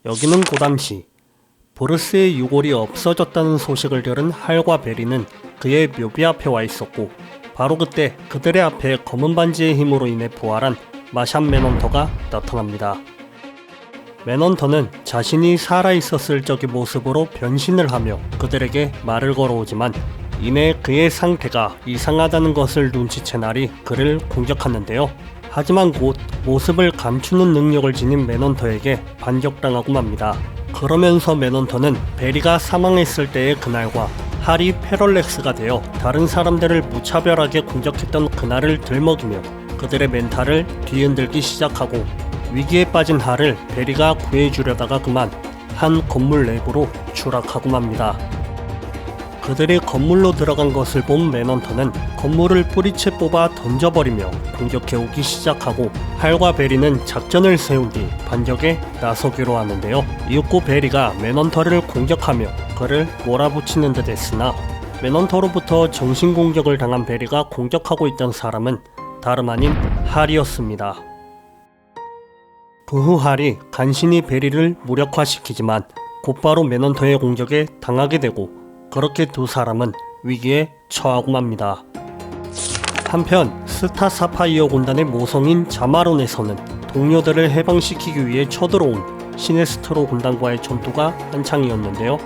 여기는 고담시. 보르스의 유골이 없어졌다는 소식을 들은 할과 베리는 그의 묘비 앞에 와 있었고, 바로 그때 그들의 앞에 검은 반지의 힘으로 인해 부활한 마샨 맨헌터가 나타납니다. 맨헌터는 자신이 살아있었을 적의 모습으로 변신을 하며 그들에게 말을 걸어오지만, 이내 그의 상태가 이상하다는 것을 눈치챈 할이 그를 공격하는데요. 하지만 곧 모습을 감추는 능력을 지닌 맨헌터에게 반격당하고 맙니다. 그러면서 맨헌터는 베리가 사망했을 때의 그날과 할이 패럴렉스가 되어 다른 사람들을 무차별하게 공격했던 그날을 들먹이며 그들의 멘탈을 뒤흔들기 시작하고, 위기에 빠진 할을 베리가 구해주려다가 그만 한 건물 내부로 추락하고 맙니다. 그들이 건물로 들어간 것을 본 맨헌터는 건물을 뿌리채 뽑아 던져버리며 공격해오기 시작하고, 할과 베리는 작전을 세운 뒤 반격에 나서기로 하는데요. 이윽고 베리가 맨헌터를 공격하며 그를 몰아붙이는 듯 했으나, 맨헌터로부터 정신공격을 당한 베리가 공격하고 있던 사람은 다름 아닌 할이었습니다. 그 후 할이 간신히 베리를 무력화시키지만 곧바로 맨헌터의 공격에 당하게 되고, 그렇게 두 사람은 위기에 처하고 맙니다. 한편 스타 사파이어 군단의 모성인 자마론에서는 동료들을 해방시키기 위해 쳐들어온 시네스트로 군단과의 전투가 한창이었는데요.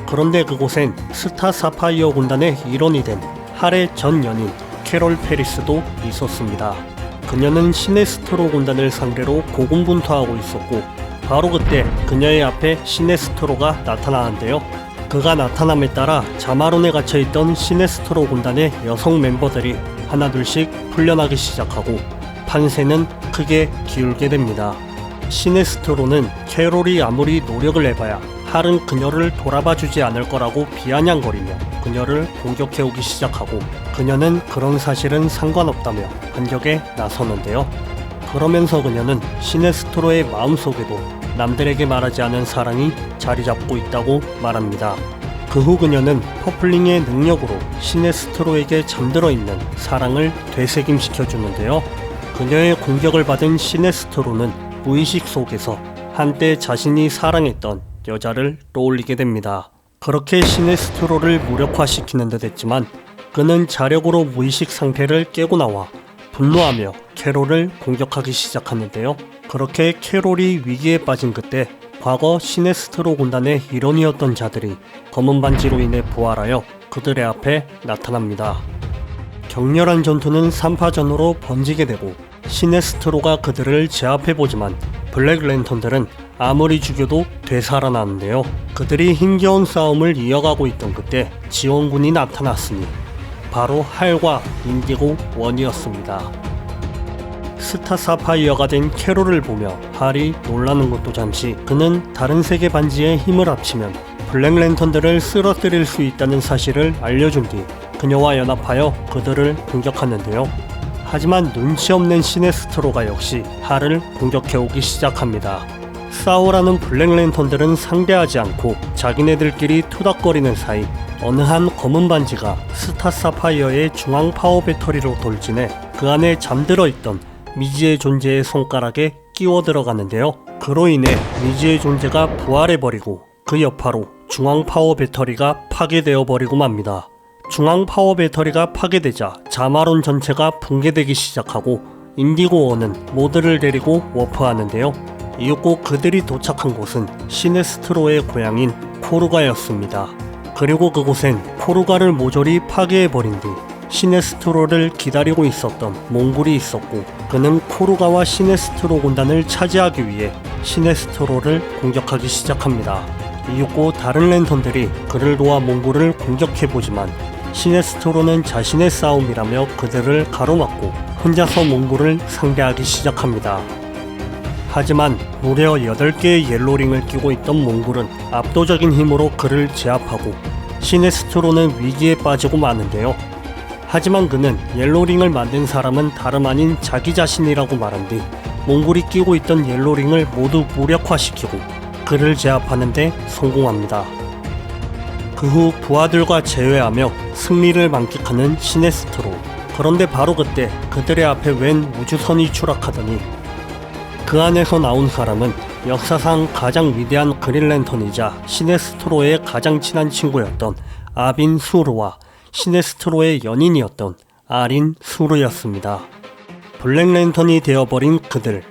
그런데 그곳엔 스타 사파이어 군단의 일원이 된 할의 전 연인 캐롤 페리스도 있었습니다. 그녀는 시네스트로 군단을 상대로 고군분투하고 있었고, 바로 그때 그녀의 앞에 시네스트로가 나타나는데요. 그가 나타남에 따라 자마론에 갇혀있던 시네스트로 군단의 여성 멤버들이 하나둘씩 풀려나기 시작하고 판세는 크게 기울게 됩니다. 시네스트로는 캐롤이 아무리 노력을 해봐야 할은 그녀를 돌아봐주지 않을 거라고 비아냥거리며 그녀를 공격해오기 시작하고, 그녀는 그런 사실은 상관없다며 반격에 나서는데요. 그러면서 그녀는 시네스트로의 마음속에도 남들에게 말하지 않은 사랑이 자리잡고 있다고 말합니다. 그 후 그녀는 퍼플링의 능력으로 시네스트로에게 잠들어 있는 사랑을 되새김시켜주는데요. 그녀의 공격을 받은 시네스트로는 무의식 속에서 한때 자신이 사랑했던 여자를 떠올리게 됩니다. 그렇게 시네스트로를 무력화시키는 듯 했지만 그는 자력으로 무의식 상태를 깨고 나와 분노하며 캐롤을 공격하기 시작하는데요. 그렇게 캐롤이 위기에 빠진 그때 과거 시네스트로 군단의 일원이었던 자들이 검은 반지로 인해 부활하여 그들의 앞에 나타납니다. 격렬한 전투는 3파전으로 번지게 되고 시네스트로가 그들을 제압해보지만 블랙 랜턴들은 아무리 죽여도 되살아나는데요. 그들이 힘겨운 싸움을 이어가고 있던 그때 지원군이 나타났으니 바로 할과 인디고 원이었습니다. 스타 사파이어가 된 캐롤을 보며 할이 놀라는 것도 잠시, 그는 다른 세계 반지의 힘을 합치면 블랙 랜턴들을 쓰러뜨릴 수 있다는 사실을 알려준 뒤 그녀와 연합하여 그들을 공격하는데요. 하지만 눈치 없는 시네스트로가 역시 할을 공격해오기 시작합니다. 싸우라는 블랙 랜턴들은 상대하지 않고 자기네들끼리 투닥거리는 사이 어느 한 검은 반지가 스타 사파이어의 중앙 파워 배터리로 돌진해 그 안에 잠들어 있던 미지의 존재의 손가락에 끼워 들어가는데요. 그로 인해 미지의 존재가 부활해버리고 그 여파로 중앙 파워 배터리가 파괴되어 버리고 맙니다. 중앙 파워 배터리가 파괴되자 자마론 전체가 붕괴되기 시작하고 인디고원은 모두를 데리고 워프하는데요. 이윽고 그들이 도착한 곳은 시네스트로의 고향인 코르가였습니다. 그리고 그곳엔 코르가를 모조리 파괴해버린 뒤 시네스트로를 기다리고 있었던 몽골이 있었고, 그는 코르가와 시네스트로 군단을 차지하기 위해 시네스트로를 공격하기 시작합니다. 이윽고 다른 랜턴들이 그를 도와 몽골을 공격해보지만 시네스트로는 자신의 싸움이라며 그들을 가로막고 혼자서 몽골을 상대하기 시작합니다. 하지만 무려 8개의 옐로링을 끼고 있던 몽골은 압도적인 힘으로 그를 제압하고 시네스트로는 위기에 빠지고 마는데요. 하지만 그는 옐로링을 만든 사람은 다름 아닌 자기 자신이라고 말한 뒤 몽골이 끼고 있던 옐로링을 모두 무력화시키고 그를 제압하는 데 성공합니다. 그 후 부하들과 제외하며 승리를 만끽하는 시네스트로. 그런데 바로 그때 그들의 앞에 웬 우주선이 추락하더니 그 안에서 나온 사람은 역사상 가장 위대한 그린랜턴이자 시네스트로의 가장 친한 친구였던 아빈 수르와 시네스트로의 연인이었던 아린 수르였습니다. 블랙랜턴이 되어버린 그들.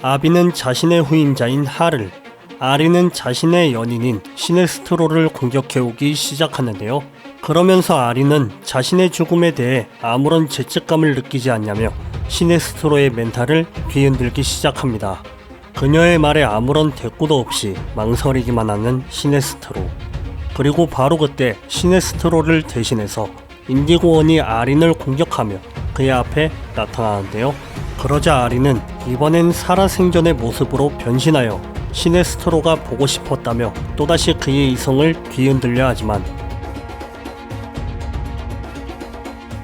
아빈은 자신의 후임자인 하를, 아린은 자신의 연인인 시네스트로를 공격해오기 시작하는데요. 그러면서 아린은 자신의 죽음에 대해 아무런 죄책감을 느끼지 않냐며 시네스트로의 멘탈을 뒤흔들기 시작합니다. 그녀의 말에 아무런 대꾸도 없이 망설이기만 하는 시네스트로. 그리고 바로 그때 시네스트로를 대신해서 인디고원이 아린을 공격하며 그의 앞에 나타나는데요. 그러자 아린은 이번엔 살아생전의 모습으로 변신하여 시네스트로가 보고 싶었다며 또다시 그의 이성을 뒤흔들려 하지만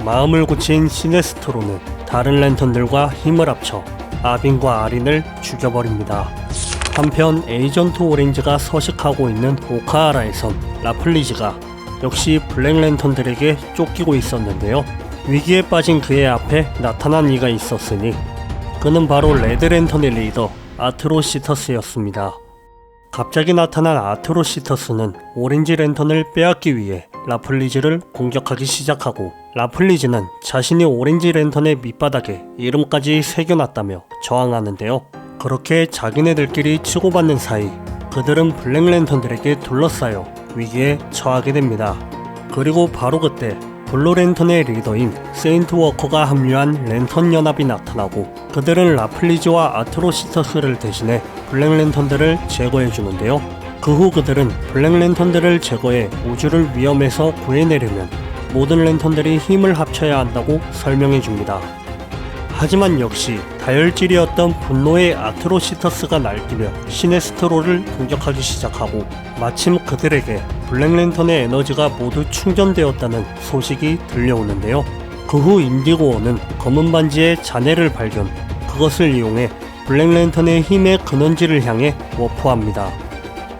마음을 굳힌 시네스트로는 다른 랜턴들과 힘을 합쳐 아빈과 아린을 죽여버립니다. 한편 에이전트 오렌지가 서식하고 있는 오카하라에선 라플리즈가 역시 블랙랜턴들에게 쫓기고 있었는데요. 위기에 빠진 그의 앞에 나타난 이가 있었으니 그는 바로 레드랜턴의 리더 아트로시터스였습니다. 갑자기 나타난 아트로시터스는 오렌지 랜턴을 빼앗기 위해 라플리즈를 공격하기 시작하고 라플리즈는 자신이 오렌지 랜턴의 밑바닥에 이름까지 새겨놨다며 저항하는데요. 그렇게 자기네들끼리 치고받는 사이 그들은 블랙랜턴들에게 둘러싸여 위기에 처하게 됩니다. 그리고 바로 그때 블루랜턴의 리더인 세인트워커가 합류한 랜턴 연합이 나타나고 그들은 라플리즈와 아트로시터스를 대신해 블랙랜턴들을 제거해주는데요. 그 후 그들은 블랙랜턴들을 제거해 우주를 위험에서 구해내려면 모든 랜턴들이 힘을 합쳐야 한다고 설명해줍니다. 하지만 역시 다혈질이었던 분노의 아트로시터스가 날뛰며 시네스트로를 공격하기 시작하고 마침 그들에게 블랙랜턴의 에너지가 모두 충전되었다는 소식이 들려오는데요. 그 후 인디고원은 검은 반지의 잔해를 발견, 그것을 이용해 블랙랜턴의 힘의 근원지를 향해 워프합니다.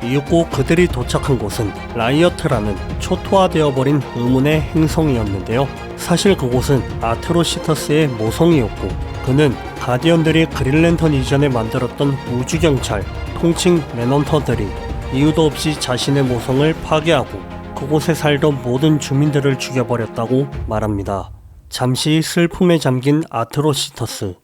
이윽고 그들이 도착한 곳은 라이어트라는 초토화되어버린 의문의 행성이었는데요. 사실 그곳은 아트로시터스의 모성이었고 그는 가디언들이 그린랜턴 이전에 만들었던 우주경찰, 통칭 맨헌터들이 이유도 없이 자신의 모성을 파괴하고 그곳에 살던 모든 주민들을 죽여버렸다고 말합니다. 잠시 슬픔에 잠긴 아트로시터스.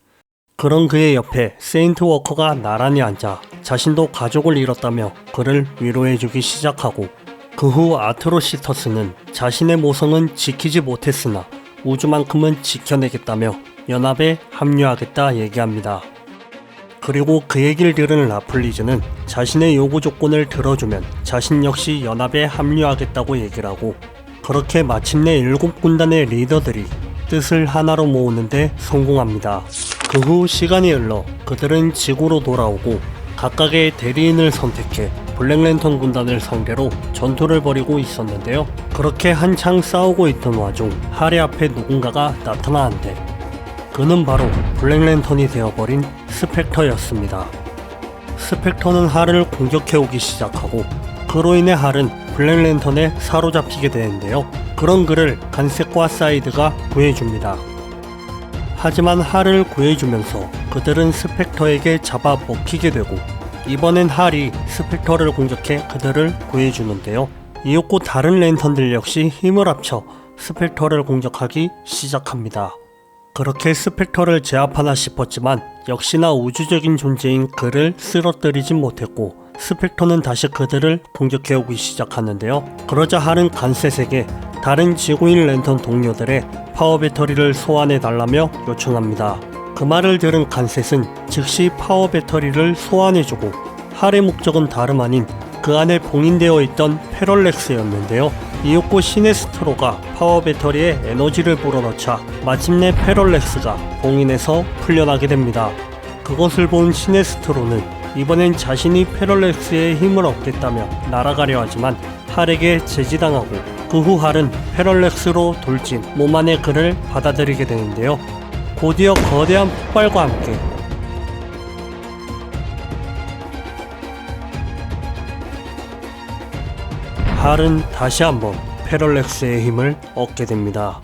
그런 그의 옆에 세인트워커가 나란히 앉아 자신도 가족을 잃었다며 그를 위로해주기 시작하고 그 후 아트로시터스는 자신의 모성은 지키지 못했으나 우주만큼은 지켜내겠다며 연합에 합류하겠다 얘기합니다. 그리고 그 얘기를 들은 라플리즈는 자신의 요구 조건을 들어주면 자신 역시 연합에 합류하겠다고 얘기를 하고 그렇게 마침내 7군단의 리더들이 뜻을 하나로 모으는데 성공합니다. 그 후 시간이 흘러 그들은 지구로 돌아오고 각각의 대리인을 선택해 블랙랜턴 군단을 상대로 전투를 벌이고 있었는데요. 그렇게 한창 싸우고 있던 와중 하리 앞에 누군가가 나타나는데 그는 바로 블랙랜턴이 되어버린 스펙터였습니다. 스펙터는 할을 공격해오기 시작하고 그로 인해 할은 블랙랜턴에 사로잡히게 되는데요. 그런 그를 간색과 사이드가 구해줍니다. 하지만 할을 구해주면서 그들은 스펙터에게 잡아 먹히게 되고 이번엔 할이 스펙터를 공격해 그들을 구해주는데요. 이윽고 다른 랜턴들 역시 힘을 합쳐 스펙터를 공격하기 시작합니다. 그렇게 스펙터를 제압하나 싶었지만 역시나 우주적인 존재인 그를 쓰러뜨리진 못했고 스펙터는 다시 그들을 공격해오기 시작하는데요. 그러자 할은 간셋에게 다른 지구인 랜턴 동료들의 파워 배터리를 소환해달라며 요청합니다. 그 말을 들은 간셋은 즉시 파워 배터리를 소환해주고 할의 목적은 다름 아닌 그 안에 봉인되어 있던 패럴렉스였는데요. 이윽고 시네스트로가 파워 배터리에 에너지를 불어넣자 마침내 패럴렉스가 봉인에서 풀려나게 됩니다. 그것을 본 시네스트로는 이번엔 자신이 패럴렉스의 힘을 얻겠다며 날아가려 하지만 할에게 제지당하고 그 후 할은 패럴렉스로 돌진 몸 안의 그를 받아들이게 되는데요. 곧이어 거대한 폭발과 함께 할은 다시 한번 패럴렉스의 힘을 얻게 됩니다.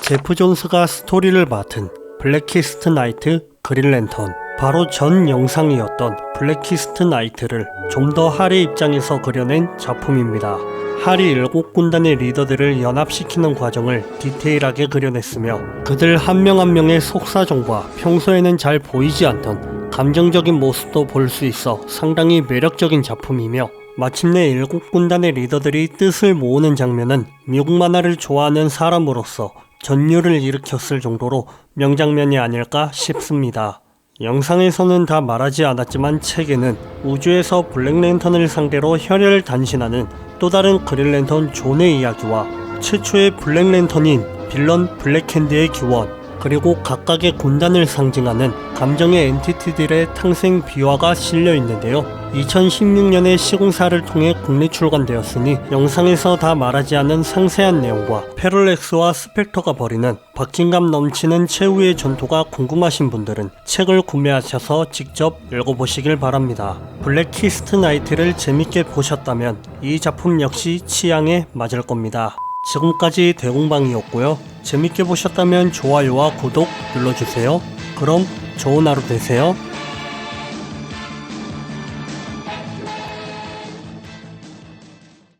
제프 존스가 스토리를 맡은 블랙키스트 나이트 그린랜턴. 바로 전 영상이었던 블랙키스트 나이트를 좀 더 하리 입장에서 그려낸 작품입니다. 하리 7군단의 리더들을 연합시키는 과정을 디테일하게 그려냈으며 그들 한 명 한 명의 속사정과 평소에는 잘 보이지 않던 감정적인 모습도 볼 수 있어 상당히 매력적인 작품이며, 마침내 7군단의 리더들이 뜻을 모으는 장면은 미국 만화를 좋아하는 사람으로서 전율을 일으켰을 정도로 명장면이 아닐까 싶습니다. 영상에서는 다 말하지 않았지만 책에는 우주에서 블랙랜턴을 상대로 혈혈 단신하는 또 다른 그린랜턴 존의 이야기와 최초의 블랙랜턴인 빌런 블랙핸드의 기원, 그리고 각각의 군단을 상징하는 감정의 엔티티들의 탄생 비화가 실려 있는데요. 2016년에 시공사를 통해 국내 출간되었으니 영상에서 다 말하지 않은 상세한 내용과 패럴렉스와 스펙터가 벌이는 박진감 넘치는 최후의 전투가 궁금하신 분들은 책을 구매하셔서 직접 읽어보시길 바랍니다. 블랙키스트 나이트를 재밌게 보셨다면 이 작품 역시 취향에 맞을 겁니다. 지금까지 대공방이었고요. 재밌게 보셨다면 좋아요와 구독 눌러주세요. 그럼 좋은 하루 되세요.